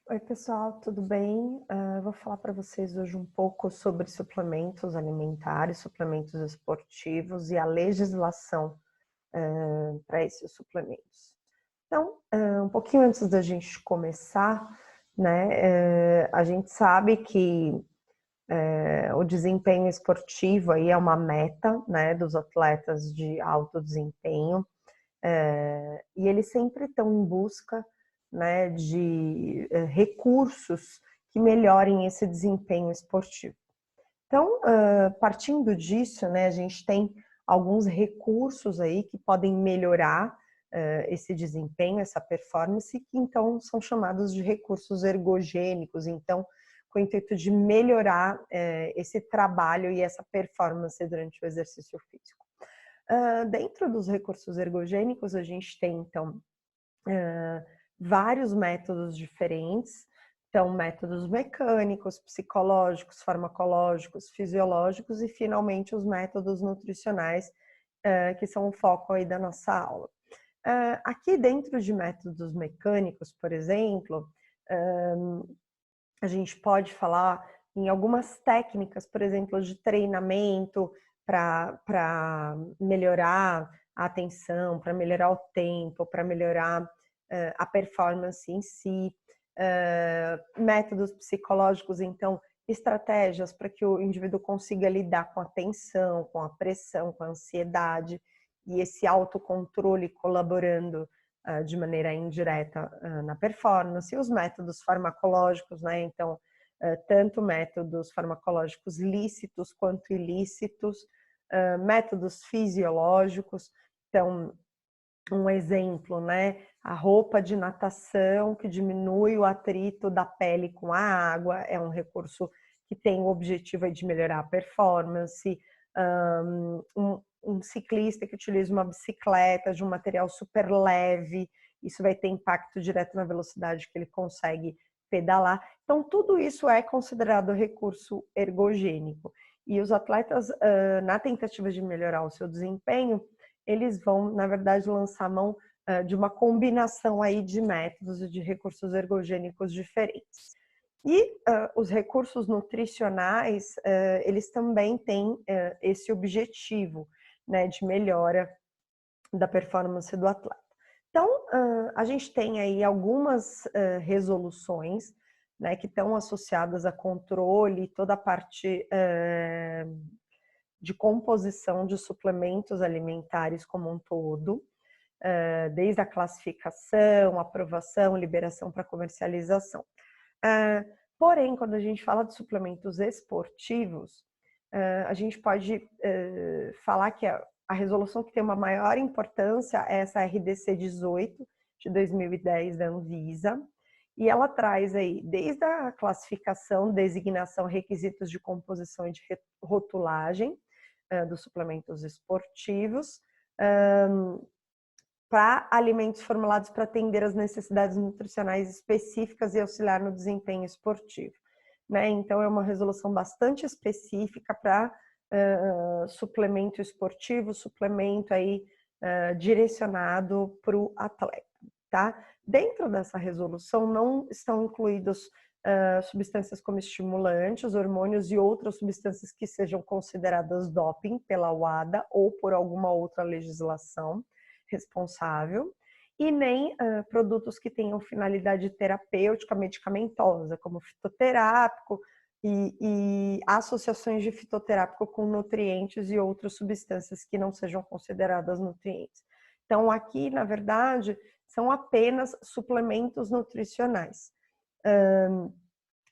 Oi, pessoal, tudo bem? Vou falar para vocês hoje um pouco sobre suplementos alimentares, suplementos esportivos e a legislação para esses suplementos. Então, um pouquinho antes da gente começar, né, a gente sabe que o desempenho esportivo aí é uma meta, né, dos atletas de alto desempenho, e eles sempre estão em busca, né, de recursos que melhorem esse desempenho esportivo. Então, partindo disso, né, a gente tem alguns recursos aí que podem melhorar esse desempenho, essa performance, que então são chamados de recursos ergogênicos, então, com o intuito de melhorar esse trabalho e essa performance durante o exercício físico. Dentro dos recursos ergogênicos, a gente tem, então, vários métodos diferentes. Então, métodos mecânicos, psicológicos, farmacológicos, fisiológicos e, finalmente, os métodos nutricionais, que são o foco aí da nossa aula. Aqui dentro de métodos mecânicos, por exemplo, a gente pode falar em algumas técnicas, por exemplo, de treinamento para melhorar a atenção, para melhorar o tempo, para melhorar a performance em si, métodos psicológicos, então, estratégias para que o indivíduo consiga lidar com a tensão, com a pressão, com a ansiedade, e esse autocontrole colaborando de maneira indireta na performance, e os métodos farmacológicos, né? Então, tanto métodos farmacológicos lícitos quanto ilícitos, métodos fisiológicos. Então, um exemplo, né? A roupa de natação que diminui o atrito da pele com a água é um recurso que tem o objetivo de melhorar a performance. Um ciclista que utiliza uma bicicleta de um material super leve, isso vai ter impacto direto na velocidade que ele consegue pedalar. Então, tudo isso é considerado recurso ergogênico. E os atletas, na tentativa de melhorar o seu desempenho, eles vão, na verdade, lançar mão de uma combinação aí de métodos e de recursos ergogênicos diferentes. E os recursos nutricionais, eles também têm esse objetivo, né, de melhora da performance do atleta. Então, a gente tem aí algumas resoluções, né, que estão associadas a controle, toda a parte de composição de suplementos alimentares como um todo, desde a classificação, aprovação, liberação para comercialização. Porém, quando a gente fala de suplementos esportivos, a gente pode falar que a resolução que tem uma maior importância é essa RDC 18 de 2010 da Anvisa, e ela traz aí desde a classificação, designação, requisitos de composição e de rotulagem dos suplementos esportivos, para alimentos formulados para atender as necessidades nutricionais específicas e auxiliar no desempenho esportivo, né? Então, é uma resolução bastante específica para suplemento esportivo, suplemento aí direcionado para o atleta, tá? Dentro dessa resolução não estão incluídos substâncias como estimulantes, hormônios e outras substâncias que sejam consideradas doping pela WADA ou por alguma outra legislação responsável, e nem produtos que tenham finalidade terapêutica medicamentosa, como fitoterápico e associações de fitoterápico com nutrientes e outras substâncias que não sejam consideradas nutrientes. Então, aqui, na verdade, são apenas suplementos nutricionais.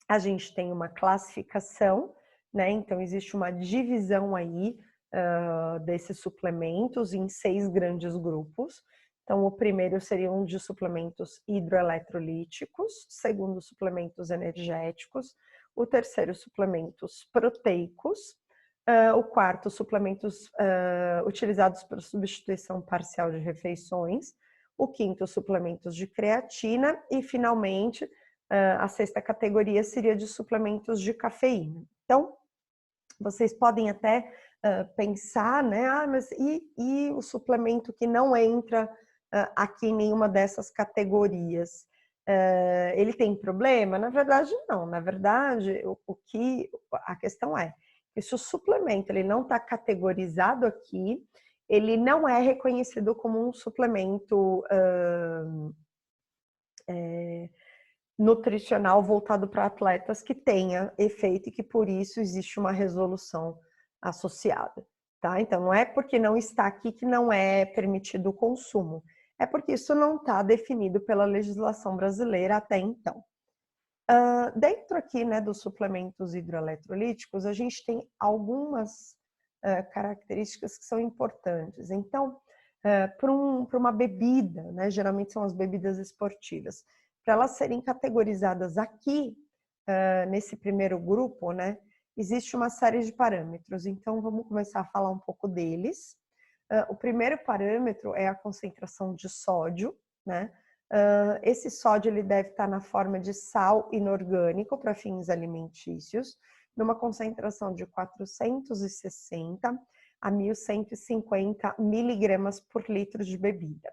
A gente tem uma classificação, né? Então, existe uma divisão aí desses suplementos em 6 grandes grupos. Então, o primeiro seriam de suplementos hidroeletrolíticos, segundo, suplementos energéticos, o terceiro, suplementos proteicos, o quarto, suplementos utilizados para substituição parcial de refeições, o quinto, suplementos de creatina e, finalmente, a sexta categoria seria de suplementos de cafeína. Então, vocês podem até pensar, né? Mas e o suplemento que não entra aqui em nenhuma dessas categorias? Ele tem problema? Na verdade, não. Na verdade, a questão é que se o suplemento ele não está categorizado aqui, ele não é reconhecido como um suplemento nutricional voltado para atletas que tenha efeito e que por isso existe uma resolução associada, tá? Então não é porque não está aqui que não é permitido o consumo, é porque isso não está definido pela legislação brasileira até então. Dentro aqui, né, dos suplementos hidroeletrolíticos, a gente tem algumas características que são importantes. Então, para uma bebida, né, geralmente são as bebidas esportivas, para elas serem categorizadas aqui, nesse primeiro grupo, né, existe uma série de parâmetros. Então, vamos começar a falar um pouco deles. O primeiro parâmetro é a concentração de sódio, né? Esse sódio ele deve estar na forma de sal inorgânico para fins alimentícios, numa concentração de 460 a 1.150 miligramas por litro de bebida.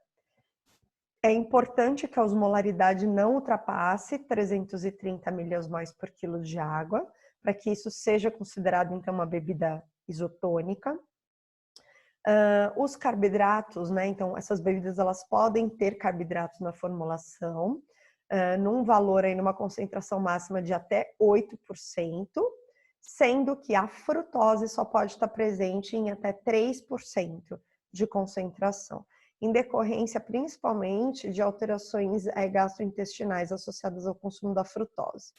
É importante que a osmolaridade não ultrapasse 330 miliosmóis por quilo de água, para que isso seja considerado, então, uma bebida isotônica. Os carboidratos, né? Então, essas bebidas elas podem ter carboidratos na formulação, num valor aí, numa concentração máxima de até 8%, sendo que a frutose só pode estar presente em até 3% de concentração, em decorrência principalmente de alterações gastrointestinais associadas ao consumo da frutose.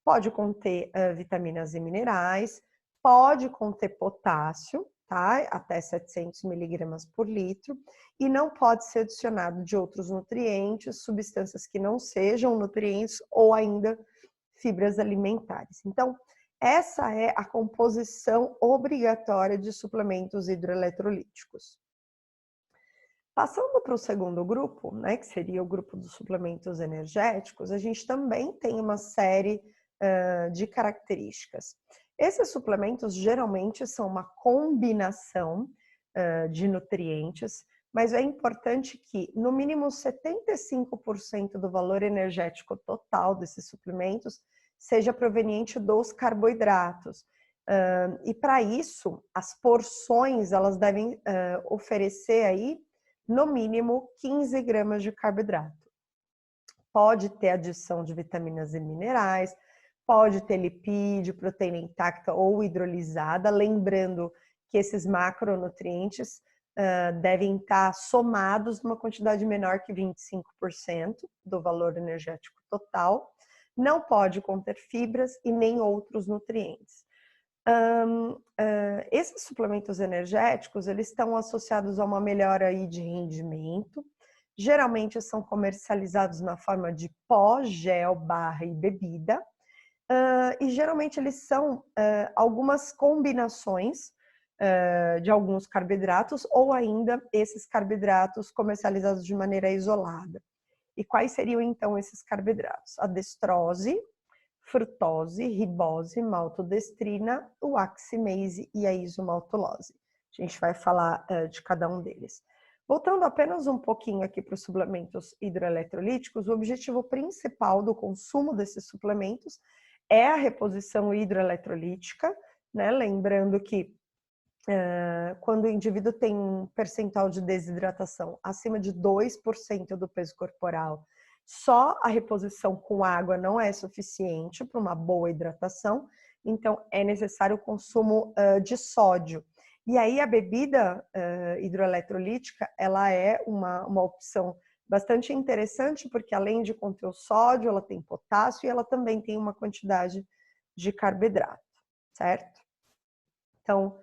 Pode conter vitaminas e minerais, pode conter potássio, tá? Até 700 miligramas por litro, e não pode ser adicionado de outros nutrientes, substâncias que não sejam nutrientes ou ainda fibras alimentares. Então, essa é a composição obrigatória de suplementos hidroeletrolíticos. Passando para o segundo grupo, né, que seria o grupo dos suplementos energéticos, a gente também tem uma série de características. Esses suplementos geralmente são uma combinação de nutrientes, mas é importante que no mínimo 75% do valor energético total desses suplementos seja proveniente dos carboidratos. E para isso, as porções elas devem oferecer aí no mínimo 15 gramas de carboidrato. Pode ter adição de vitaminas e minerais, pode ter lipídio, proteína intacta ou hidrolisada, lembrando que esses macronutrientes devem estar somados numa quantidade menor que 25% do valor energético total. Não pode conter fibras e nem outros nutrientes. Esses suplementos energéticos, eles estão associados a uma melhora aí de rendimento. Geralmente são comercializados na forma de pó, gel, barra e bebida. E geralmente eles são algumas combinações de alguns carboidratos ou ainda esses carboidratos comercializados de maneira isolada. E quais seriam então esses carboidratos? A destrose, frutose, ribose, maltodestrina, o oximase e a isomaltulose. A gente vai falar de cada um deles. Voltando apenas um pouquinho aqui para os suplementos hidroeletrolíticos, o objetivo principal do consumo desses suplementos é a reposição hidroeletrolítica, né? Lembrando que quando o indivíduo tem um percentual de desidratação acima de 2% do peso corporal, só a reposição com água não é suficiente para uma boa hidratação, então é necessário o consumo de sódio. E aí a bebida hidroeletrolítica, ela é uma opção bastante interessante, porque além de conter o sódio, ela tem potássio e ela também tem uma quantidade de carboidrato, certo? Então,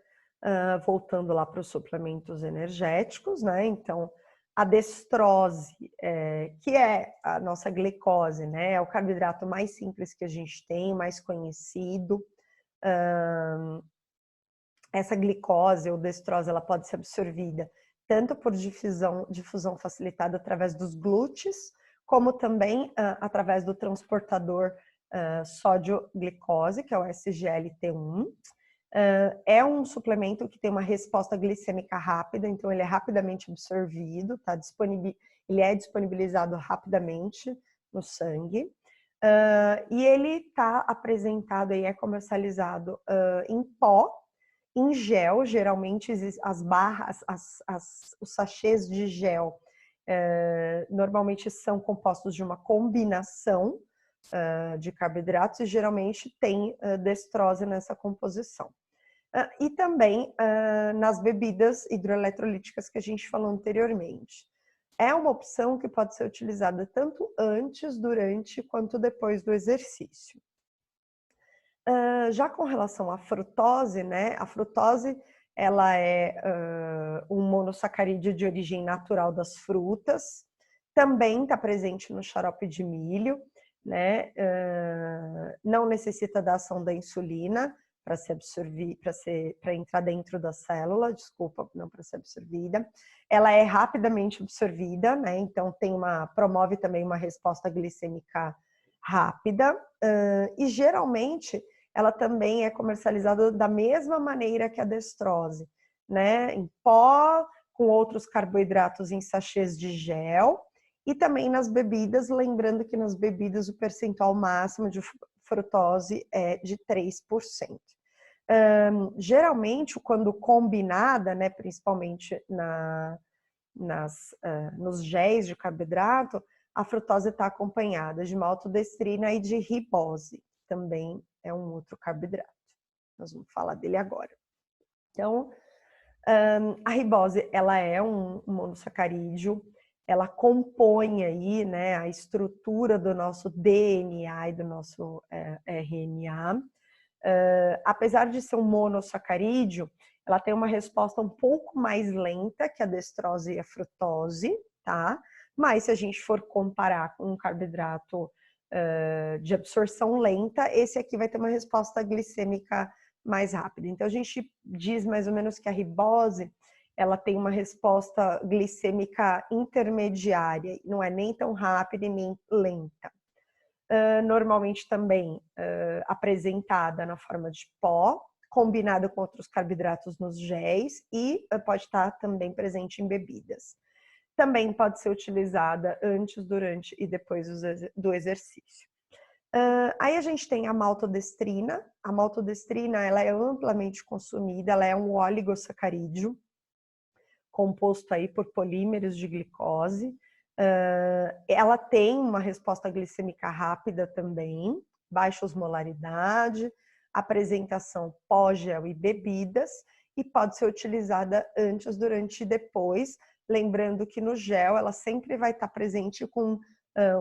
voltando lá para os suplementos energéticos, né? Então, a destrose, que é a nossa glicose, né? É o carboidrato mais simples que a gente tem, mais conhecido. Essa glicose ou destrose, ela pode ser absorvida tanto por difusão facilitada através dos glúteos, como também através do transportador sódio-glicose, que é o SGLT1. É um suplemento que tem uma resposta glicêmica rápida, então ele é rapidamente absorvido, ele é disponibilizado rapidamente no sangue. E ele está apresentado e é comercializado em pó, em gel. Geralmente as barras, os sachês de gel normalmente são compostos de uma combinação de carboidratos e geralmente tem destrose nessa composição. E também nas bebidas hidroeletrolíticas que a gente falou anteriormente. É uma opção que pode ser utilizada tanto antes, durante, quanto depois do exercício. Já com relação à frutose, né? A frutose, ela é um monossacarídeo de origem natural das frutas. Também está presente no xarope de milho, né? Não necessita da ação da insulina para ser absorvida, para entrar dentro da célula, desculpa, não para ser absorvida. Ela é rapidamente absorvida, né? Então promove também uma resposta glicêmica rápida, e geralmente ela também é comercializada da mesma maneira que a destrose, né? Em pó, com outros carboidratos em sachês de gel, e também nas bebidas, lembrando que nas bebidas o percentual máximo de frutose é de 3%. Geralmente, quando combinada, né, principalmente nos géis de carboidrato, a frutose está acompanhada de maltodestrina e de ribose, também é um outro carboidrato. Nós vamos falar dele agora. Então, a ribose, ela é um monossacarídeo, ela compõe aí, né, a estrutura do nosso DNA e do nosso RNA. Apesar de ser um monossacarídeo, ela tem uma resposta um pouco mais lenta que a destrose e a frutose, tá? Mas se a gente for comparar com um carboidrato de absorção lenta, esse aqui vai ter uma resposta glicêmica mais rápida. Então a gente diz mais ou menos que a ribose, ela tem uma resposta glicêmica intermediária, não é nem tão rápida e nem lenta. Normalmente também apresentada na forma de pó, combinada com outros carboidratos nos géis e pode estar também presente em bebidas. Também pode ser utilizada antes, durante e depois do exercício. Aí a gente tem a maltodestrina. A maltodestrina, ela é amplamente consumida, ela é um oligosacarídeo composto aí por polímeros de glicose. Ela tem uma resposta glicêmica rápida também, baixa osmolaridade, apresentação pós-gel e bebidas, e pode ser utilizada antes, durante e depois, lembrando que no gel ela sempre vai estar presente com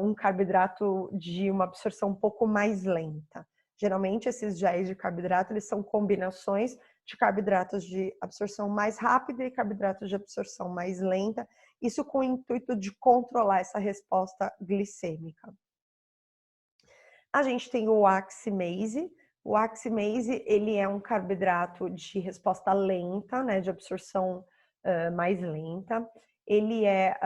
um carboidrato de uma absorção um pouco mais lenta. Geralmente esses géis de carboidrato, eles são combinações de carboidratos de absorção mais rápida e carboidratos de absorção mais lenta, isso com o intuito de controlar essa resposta glicêmica. A gente tem o oximase. O oximase, ele é um carboidrato de resposta lenta, né, de absorção mais lenta. Ele é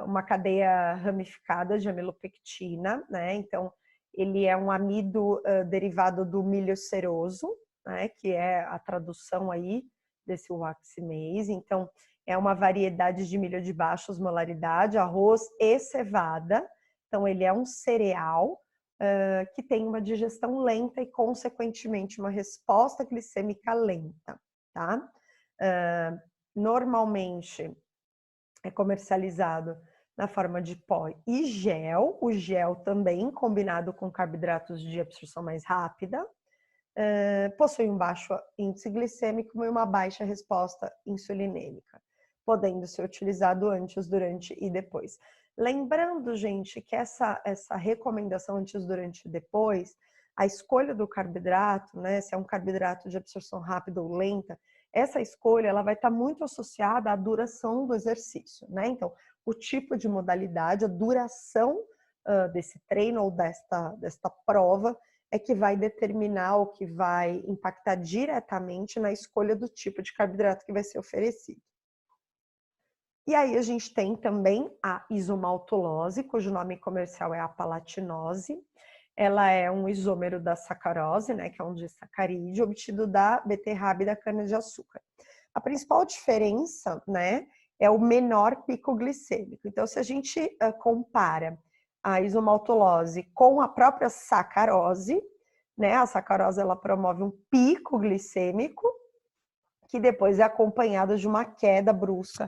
uma cadeia ramificada de amilopectina, né, então ele é um amido derivado do milho ceroso, né, que é a tradução aí desse oximase. Então, é uma variedade de milho de baixa osmolaridade, arroz e cevada. Então, ele é um cereal que tem uma digestão lenta e, consequentemente, uma resposta glicêmica lenta, tá? Normalmente, é comercializado na forma de pó e gel. O gel também combinado com carboidratos de absorção mais rápida. Possui um baixo índice glicêmico e uma baixa resposta insulinêmica, podendo ser utilizado antes, durante e depois. Lembrando, gente, que essa recomendação antes, durante e depois, a escolha do carboidrato, né, se é um carboidrato de absorção rápida ou lenta, essa escolha ela vai estar muito associada à duração do exercício, né? Então, o tipo de modalidade, a duração desse treino ou desta prova é que vai determinar ou que vai impactar diretamente na escolha do tipo de carboidrato que vai ser oferecido. E aí a gente tem também a isomaltulose, cujo nome comercial é a palatinose. Ela é um isômero da sacarose, né, que é um disacarídeo obtido da beterraba e da cana-de-açúcar. A principal diferença, né, é o menor pico glicêmico. Então, se a gente compara a isomaltulose com a própria sacarose, né? A sacarose ela promove um pico glicêmico, que depois é acompanhado de uma queda brusca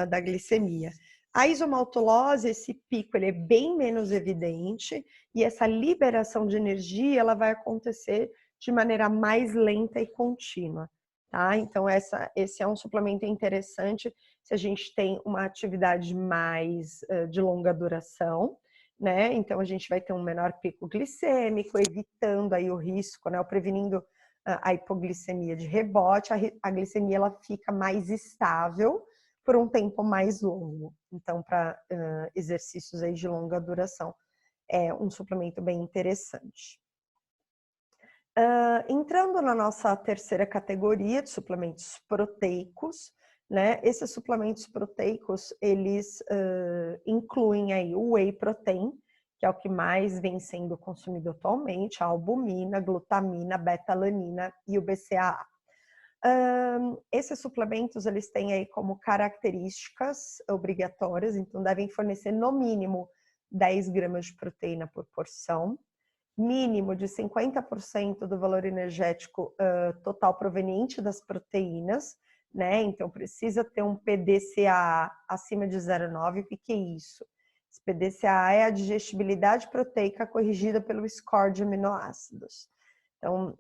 da glicemia. A isomaltulose, esse pico, ele é bem menos evidente e essa liberação de energia ela vai acontecer de maneira mais lenta e contínua, tá? Então, esse é um suplemento interessante se a gente tem uma atividade mais de longa duração, né? Então, a gente vai ter um menor pico glicêmico, evitando aí o risco, né? Ou prevenindo a hipoglicemia de rebote, a glicemia ela fica mais estável por um tempo mais longo. Então, para exercícios aí de longa duração, é um suplemento bem interessante. Entrando na nossa terceira categoria de suplementos proteicos, né? Esses suplementos proteicos, eles incluem aí o whey protein, que é o que mais vem sendo consumido atualmente, a albumina, glutamina, beta-alanina e o BCAA. Esses suplementos, eles têm aí como características obrigatórias, então devem fornecer no mínimo 10 gramas de proteína por porção, mínimo de 50% do valor energético total proveniente das proteínas, né? Então precisa ter um PDCA acima de 0,9. O que é isso? Esse PDCA é a digestibilidade proteica corrigida pelo score de aminoácidos. Então,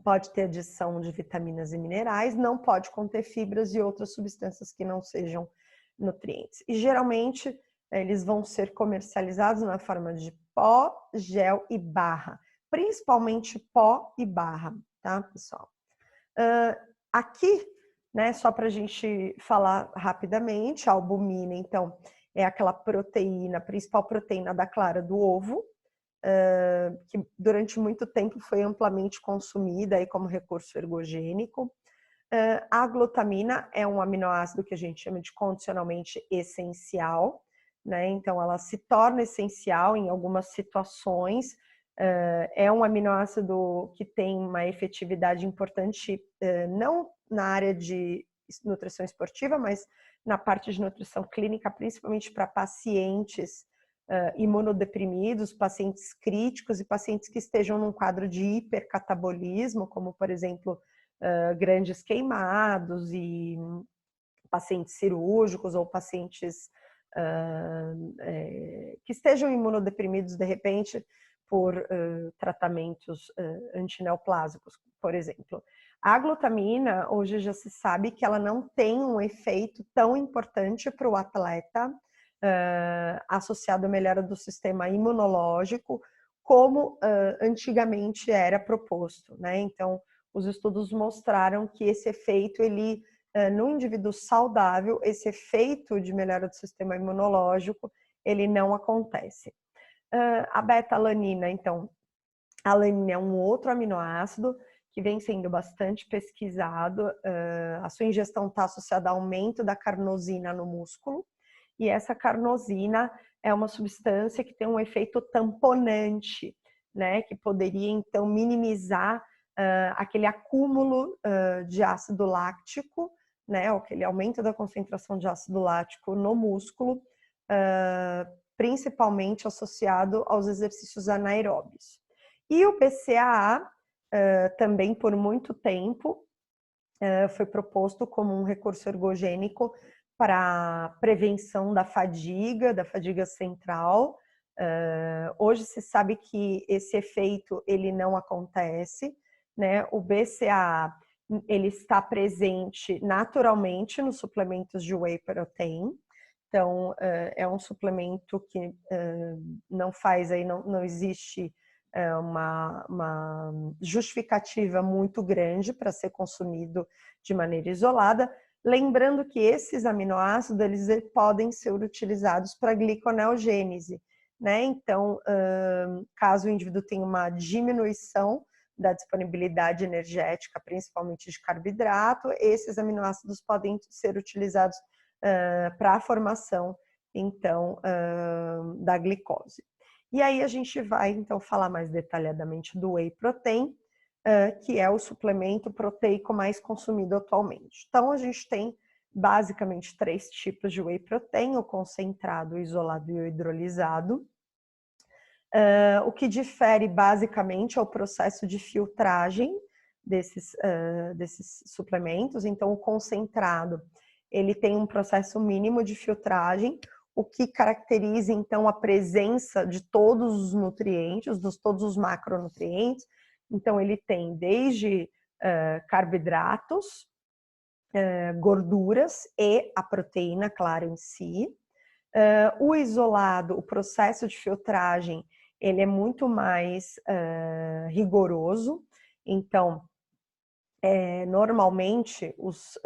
pode ter adição de vitaminas e minerais, não pode conter fibras e outras substâncias que não sejam nutrientes. E geralmente eles vão ser comercializados na forma de pó, gel e barra, principalmente pó e barra, tá, pessoal? Aqui, né, só para a gente falar rapidamente, a albumina, então, é aquela proteína, a principal proteína da clara do ovo, que durante muito tempo foi amplamente consumida aí como recurso ergogênico. A glutamina é um aminoácido que a gente chama de condicionalmente essencial, né? Então ela se torna essencial em algumas situações. É um aminoácido que tem uma efetividade importante, não na área de nutrição esportiva, mas na parte de nutrição clínica, principalmente para pacientes imunodeprimidos, pacientes críticos e pacientes que estejam num quadro de hipercatabolismo, como, por exemplo, grandes queimados e pacientes cirúrgicos ou pacientes que estejam imunodeprimidos de repente por tratamentos antineoplásicos, por exemplo. A glutamina, hoje já se sabe que ela não tem um efeito tão importante para o atleta associado à melhora do sistema imunológico, como antigamente era proposto, né? Então, os estudos mostraram que esse efeito, ele, no indivíduo saudável, esse efeito de melhora do sistema imunológico, ele não acontece. A beta-alanina, então, a alanina é um outro aminoácido que vem sendo bastante pesquisado. A sua ingestão está associada ao aumento da carnosina no músculo, e essa carnosina é uma substância que tem um efeito tamponante, né? Que poderia, então, minimizar aquele acúmulo de ácido láctico, né? Aquele aumento da concentração de ácido lático no músculo, principalmente associado aos exercícios anaeróbios. E o BCAA, também por muito tempo, foi proposto como um recurso ergogênico para prevenção da fadiga central. Hoje se sabe que esse efeito ele não acontece, né? O BCAA ele está presente naturalmente nos suplementos de whey protein. Então, é um suplemento que não faz aí, não existe uma justificativa muito grande para ser consumido de maneira isolada. Lembrando que esses aminoácidos eles podem ser utilizados para gliconeogênese, né? Então, caso o indivíduo tenha uma diminuição da disponibilidade energética, principalmente de carboidrato, esses aminoácidos podem ser utilizados para a formação, então, da glicose. E aí a gente vai, então, falar mais detalhadamente do whey protein, que é o suplemento proteico mais consumido atualmente. Então, a gente tem basicamente 3 tipos de whey protein, o concentrado, o isolado e o hidrolisado. O que difere basicamente é o processo de filtragem desses suplementos. Então, o concentrado, ele tem um processo mínimo de filtragem, o que caracteriza, então, a presença de todos os nutrientes, de todos os macronutrientes. Então, ele tem desde carboidratos, gorduras e a proteína, claro, em si. O isolado, o processo de filtragem, ele é muito mais rigoroso. Então, normalmente, os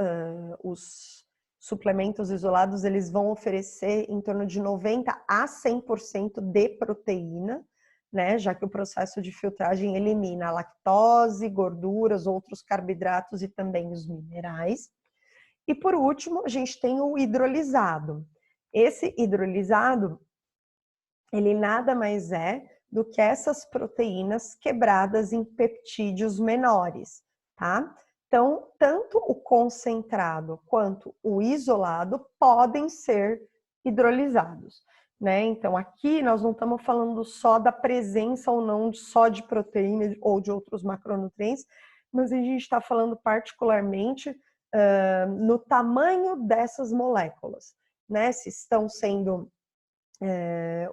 suplementos isolados, eles vão oferecer em torno de 90% a 100% de proteína, né? Já que o processo de filtragem elimina a lactose, gorduras, outros carboidratos e também os minerais. E por último, a gente tem o hidrolisado. Esse hidrolisado, ele nada mais é do que essas proteínas quebradas em peptídeos menores, tá? Então, tanto o concentrado quanto o isolado podem ser hidrolizados, né? Então, aqui nós não estamos falando só da presença ou não só de proteína ou de outros macronutrientes, mas a gente está falando particularmente no tamanho dessas moléculas, né? Se estão sendo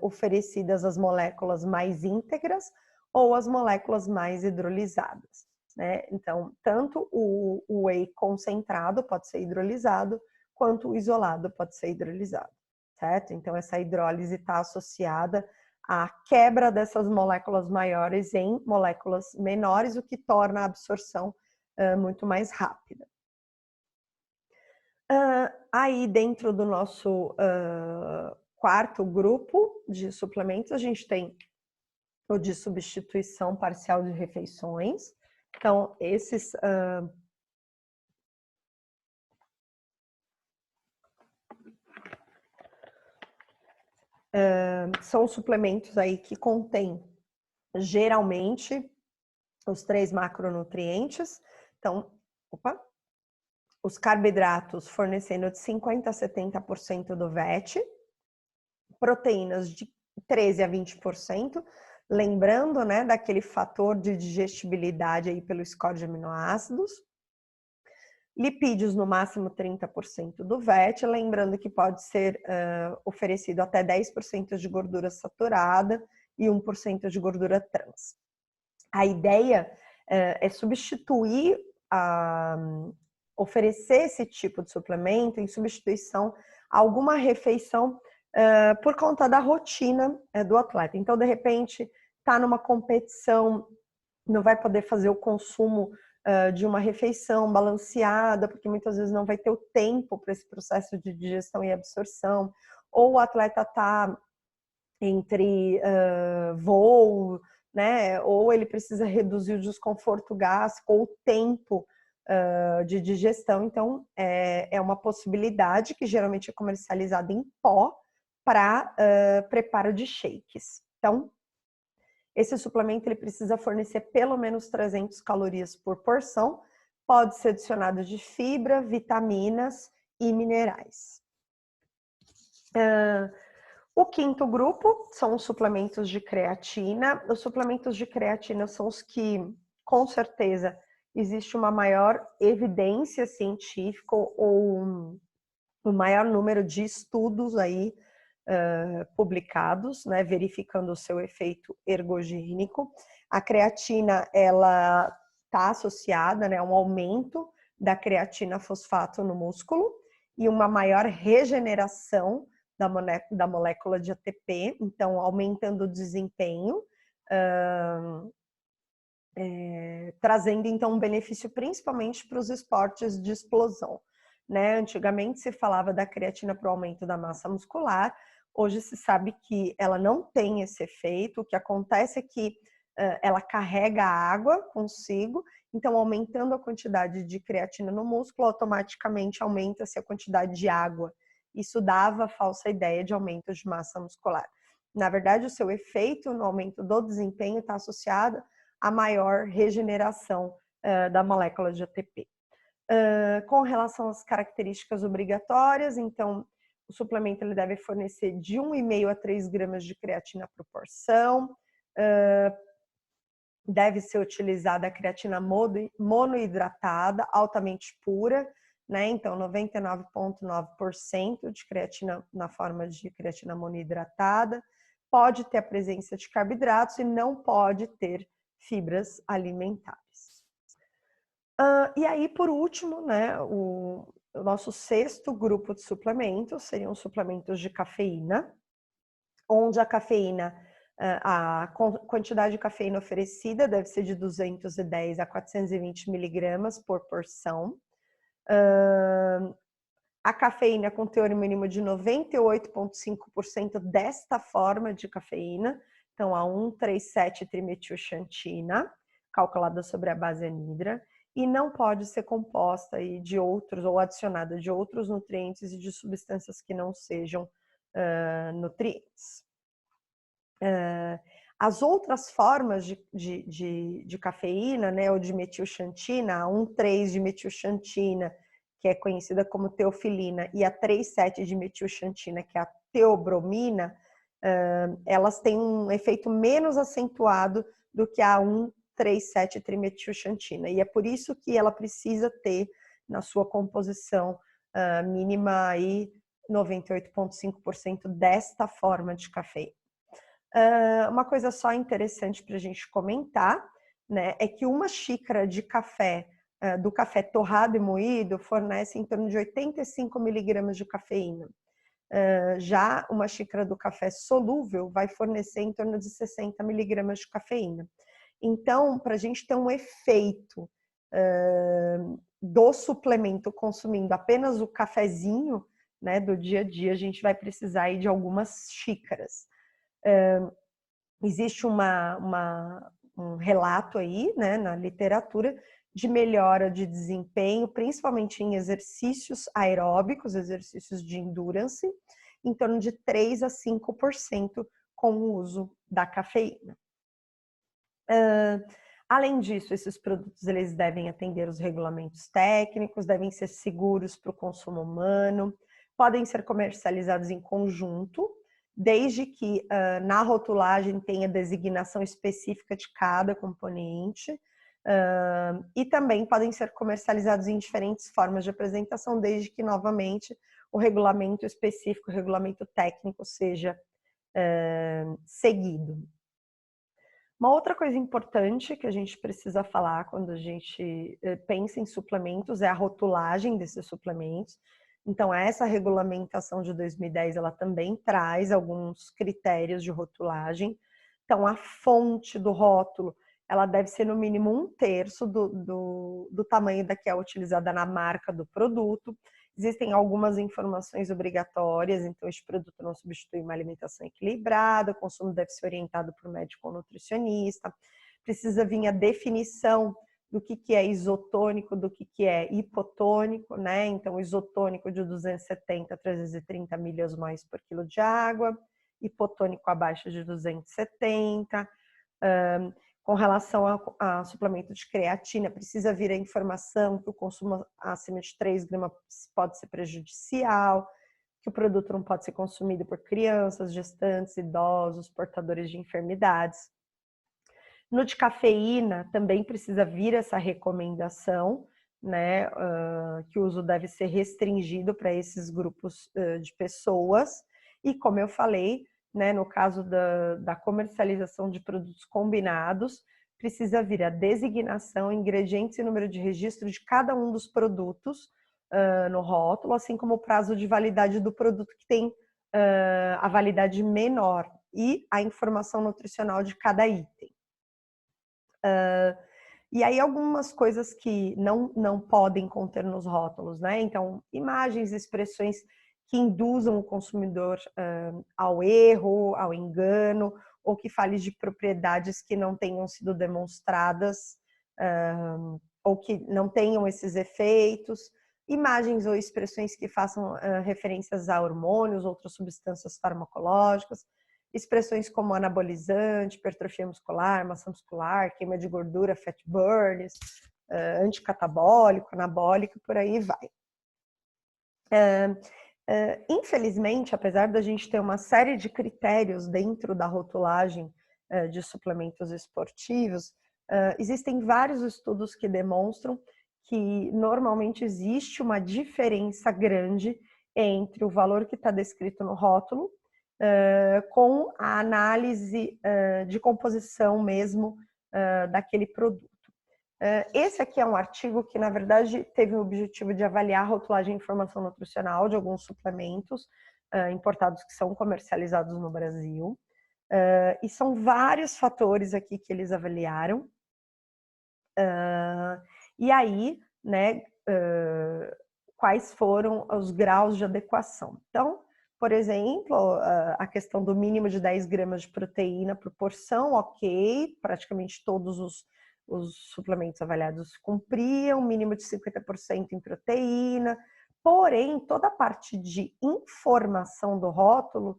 oferecidas as moléculas mais íntegras ou as moléculas mais hidrolizadas, né? Então, tanto o whey concentrado pode ser hidrolisado, quanto o isolado pode ser hidrolisado, certo? Então, essa hidrólise está associada à quebra dessas moléculas maiores em moléculas menores, o que torna a absorção muito mais rápida. Aí, dentro do nosso quarto grupo de suplementos, a gente tem o de substituição parcial de refeições. Então, esses são suplementos aí que contêm, geralmente, os 3 macronutrientes. Então, os carboidratos fornecendo de 50% a 70% do VET, proteínas de 13% a 20%, lembrando, né, daquele fator de digestibilidade aí pelo score de aminoácidos, lipídios no máximo 30% do VET, lembrando que pode ser oferecido até 10% de gordura saturada e 1% de gordura trans. A ideia é substituir oferecer esse tipo de suplemento em substituição a alguma refeição por conta da rotina do atleta. Então, de repente, está numa competição, não vai poder fazer o consumo de uma refeição balanceada, porque muitas vezes não vai ter o tempo para esse processo de digestão e absorção, ou o atleta está entre voo, né? Ou ele precisa reduzir o desconforto gástrico ou o tempo de digestão. Então, é uma possibilidade que geralmente é comercializada em pó para preparo de shakes. Então, esse suplemento ele precisa fornecer pelo menos 300 calorias por porção, pode ser adicionado de fibra, vitaminas e minerais. O quinto grupo são os suplementos de creatina. Os suplementos de creatina são os que, com certeza, existe uma maior evidência científica ou um maior número de estudos aí publicados, né, verificando o seu efeito ergogênico. A creatina, ela está associada, né, a um aumento da creatina fosfato no músculo e uma maior regeneração da molécula de ATP, então aumentando o desempenho, trazendo então um benefício principalmente para os esportes de explosão, né? Antigamente se falava da creatina para o aumento da massa muscular, hoje se sabe que ela não tem esse efeito, o que acontece é que ela carrega água consigo, então aumentando a quantidade de creatina no músculo, automaticamente aumenta-se a quantidade de água. Isso dava a falsa ideia de aumento de massa muscular. Na verdade, o seu efeito no aumento do desempenho está associado a maior regeneração da molécula de ATP. Com relação às características obrigatórias, então, o suplemento ele deve fornecer de 1,5 a 3 gramas de creatina por porção, deve ser utilizada a creatina monoidratada, altamente pura, né? Então, 99,9% de creatina na forma de creatina monoidratada, pode ter a presença de carboidratos e não pode ter fibras alimentares. E aí, por último, né, o nosso sexto grupo de suplementos seriam suplementos de cafeína, onde a cafeína, a quantidade de cafeína oferecida deve ser de 210 a 420 miligramas por porção. A cafeína com teor mínimo de 98,5% desta forma de cafeína, então a 1,3,7-trimetilxantina, calculada sobre a base anidra, e não pode ser composta aí de outros ou adicionada de outros nutrientes e de substâncias que não sejam nutrientes. As outras formas de cafeína, né, ou de metilxantina, a 1,3-de-metilxantina, que é conhecida como teofilina, e a 3,7-de-metilxantina, que é a teobromina, elas têm um efeito menos acentuado do que a 1,3,7-trimetilxantina. E é por isso que ela precisa ter na sua composição mínima aí 98,5% desta forma de cafeína. Uma coisa só interessante para a gente comentar, né, é que uma xícara de café, do café torrado e moído, fornece em torno de 85 miligramas de cafeína. Já uma xícara do café solúvel vai fornecer em torno de 60 miligramas de cafeína. Então, para a gente ter um efeito do suplemento consumindo apenas o cafezinho, né, do dia a dia, a gente vai precisar aí de algumas xícaras. Existe um relato aí, né, na literatura de melhora de desempenho, principalmente em exercícios aeróbicos, exercícios de endurance, em torno de 3 a 5% com o uso da cafeína. Além disso, esses produtos eles devem atender os regulamentos técnicos, devem ser seguros para o consumo humano, podem ser comercializados em conjunto, desde que na rotulagem tenha designação específica de cada componente, e também podem ser comercializados em diferentes formas de apresentação, desde que, novamente, o regulamento específico, o regulamento técnico seja seguido. Uma outra coisa importante que a gente precisa falar quando a gente pensa em suplementos é a rotulagem desses suplementos. Então, essa regulamentação de 2010, ela também traz alguns critérios de rotulagem. Então, a fonte do rótulo, ela deve ser no mínimo 1/3 do tamanho da que é utilizada na marca do produto. Existem algumas informações obrigatórias, então este produto não substitui uma alimentação equilibrada, o consumo deve ser orientado por médico ou nutricionista. Precisa vir a definição do que é isotônico, do que é hipotônico, né? Então, isotônico de 270 a 330 milhasmols por quilo de água, hipotônico abaixo de 270. Com relação a suplemento de creatina, precisa vir a informação que o consumo acima de 3 gramas pode ser prejudicial, que o produto não pode ser consumido por crianças, gestantes, idosos, portadores de enfermidades. No de cafeína, também precisa vir essa recomendação, né, que o uso deve ser restringido para esses grupos de pessoas. E, como eu falei, né, no caso da comercialização de produtos combinados, precisa vir a designação, ingredientes e número de registro de cada um dos produtos no rótulo, assim como o prazo de validade do produto que tem a validade menor e a informação nutricional de cada item. E aí algumas coisas que não podem conter nos rótulos, né? Então, imagens, expressões que induzam o consumidor ao erro, ao engano, ou que fale de propriedades que não tenham sido demonstradas, ou que não tenham esses efeitos. Imagens ou expressões que façam referências a hormônios, outras substâncias farmacológicas. Expressões como anabolizante, hipertrofia muscular, massa muscular, queima de gordura, fat burns, anticatabólico, anabólico, por aí vai. Infelizmente, apesar da gente ter uma série de critérios dentro da rotulagem de suplementos esportivos, existem vários estudos que demonstram que normalmente existe uma diferença grande entre o valor que está descrito no rótulo com a análise de composição mesmo daquele produto. Esse aqui é um artigo que, na verdade, teve o objetivo de avaliar a rotulagem e informação nutricional de alguns suplementos importados que são comercializados no Brasil. E são vários fatores aqui que eles avaliaram. E aí, né, quais foram os graus de adequação? Então, por exemplo, a questão do mínimo de 10 gramas de proteína por porção, ok, praticamente todos os suplementos avaliados cumpriam, mínimo de 50% em proteína, porém, toda a parte de informação do rótulo,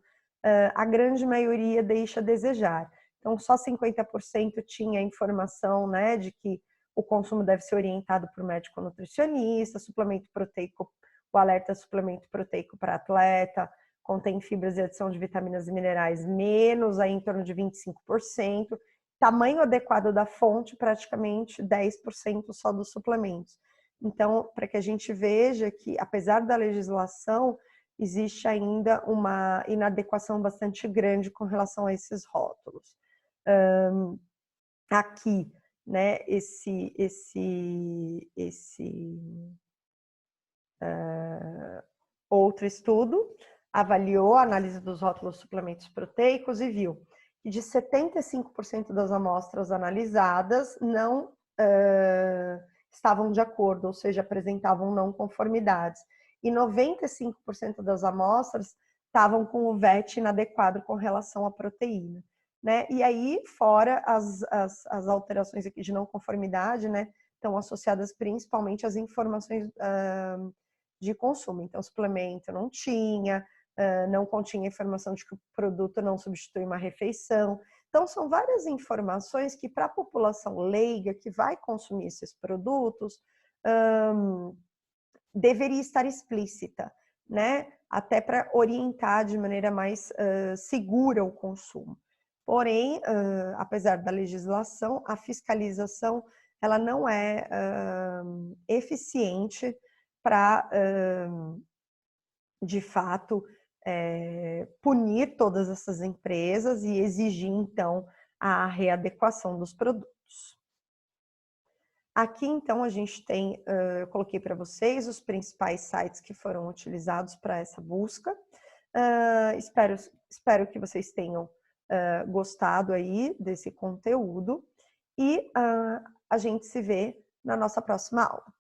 a grande maioria deixa a desejar. Então, só 50% tinha informação, né, de que o consumo deve ser orientado por médico nutricionista, suplemento proteico, o alerta suplemento proteico para atleta, contém fibras e adição de vitaminas e minerais menos, aí em torno de 25%. Tamanho adequado da fonte, praticamente 10% só dos suplementos. Então, para que a gente veja que, apesar da legislação, existe ainda uma inadequação bastante grande com relação a esses rótulos. Aqui, né, outro estudo avaliou a análise dos rótulos suplementos proteicos e viu que de 75% das amostras analisadas não estavam de acordo, ou seja, apresentavam não conformidades. E 95% das amostras estavam com o VET inadequado com relação à proteína. Né? E aí, fora as alterações aqui de não conformidade, né, estão associadas principalmente às informações de consumo. Então, suplemento não tinha, não continha informação de que o produto não substitui uma refeição. Então, são várias informações que, para a população leiga que vai consumir esses produtos, deveria estar explícita, né? Até para orientar de maneira mais segura o consumo. Porém, apesar da legislação, a fiscalização ela não é eficiente para, de fato, punir todas essas empresas e exigir, então, a readequação dos produtos. Aqui, então, a gente tem, eu coloquei para vocês os principais sites que foram utilizados para essa busca. Espero que vocês tenham gostado aí desse conteúdo e a gente se vê na nossa próxima aula.